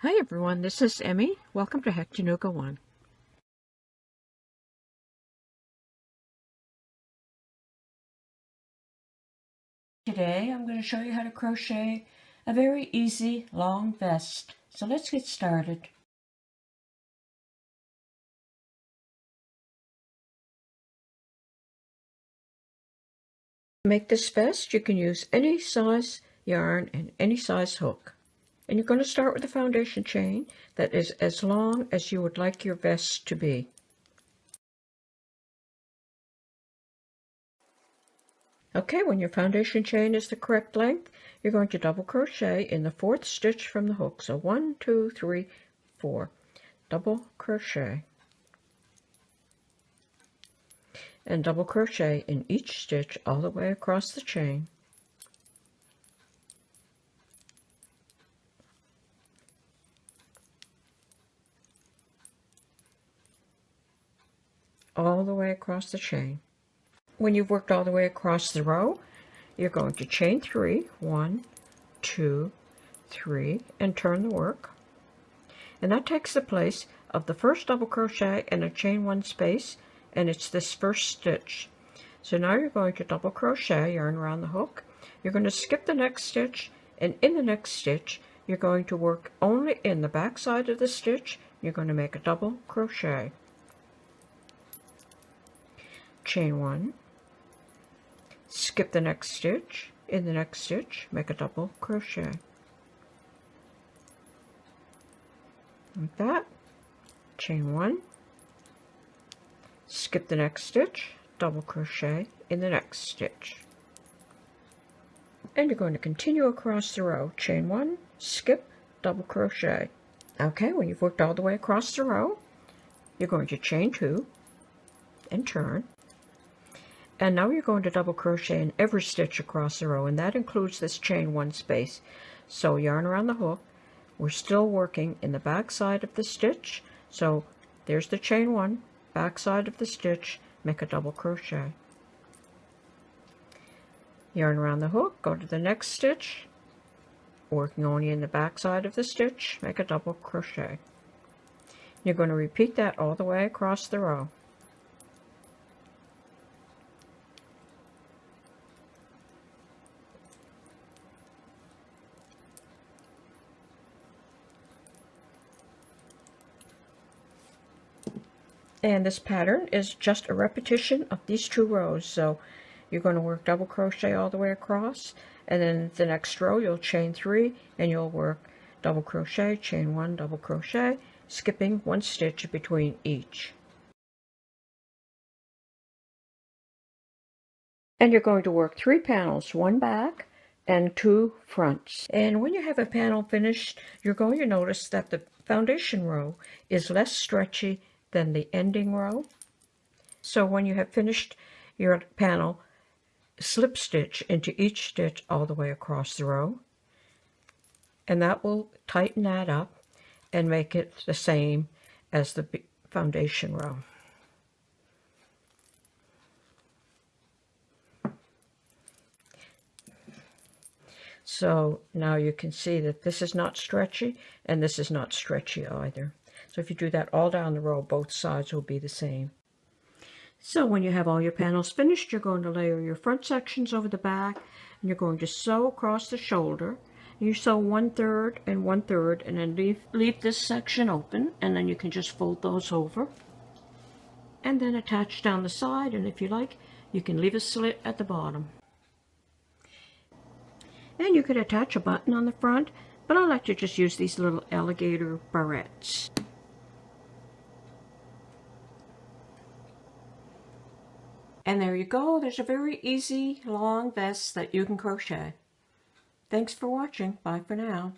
Hi everyone, this is Emmy. Welcome to Hectanuga 1. Today I'm going to show you how to crochet a very easy long vest. So let's get started. To make this vest, you can use any size yarn and any size hook. And you're going to start with a foundation chain that is as long as you would like your vest to be. Okay, when your foundation chain is the correct length, you're going to double crochet in the 4th stitch from the hook. So 1, 2, 3, 4. Double crochet. And double crochet in each stitch all the way across the chain. All the way across the chain. When you've worked all the way across the row, you're going to chain 3, 1, 2, 3, and turn the work. And that takes the place of the first double crochet and a chain 1 space, and it's this first stitch. So now you're going to double crochet, yarn around the hook. You're going to skip the next stitch, and in the next stitch you're going to work only in the back side of the stitch. You're going to make a double crochet. Chain 1, skip the next stitch, in the next stitch make a double crochet. Like that. Chain 1, skip the next stitch, double crochet in the next stitch. And you're going to continue across the row. Chain 1, skip, double crochet. Okay, when you've worked all the way across the row, you're going to chain 2 and turn. And now you're going to double crochet in every stitch across the row, and that includes this chain 1 space. So yarn around the hook. We're still working in the back side of the stitch. So there's the chain 1, back side of the stitch, make a double crochet. Yarn around the hook, go to the next stitch, working only in the back side of the stitch, make a double crochet. You're going to repeat that all the way across the row. And this pattern is just a repetition of these 2 rows. So you're going to work double crochet all the way across, and then the next row you'll chain 3 and you'll work double crochet, chain 1, double crochet, skipping 1 stitch between each. And you're going to work 3 panels, 1 back and 2 fronts. And when you have a panel finished, you're going to notice that the foundation row is less stretchy than the ending row. So when you have finished your panel, slip stitch into each stitch all the way across the row, and that will tighten that up and make it the same as the foundation row. So now you can see that this is not stretchy and this is not stretchy either. So if you do that all down the row, both sides will be the same. So when you have all your panels finished, you're going to layer your front sections over the back, and you're going to sew across the shoulder. You sew 1/3 and 1/3, and then leave this section open, and then you can just fold those over. And then attach down the side, and if you like, you can leave a slit at the bottom. And you could attach a button on the front, but I like to just use these little alligator barrettes. And there you go, there's a very easy long vest that you can crochet. Thanks for watching. Bye for now.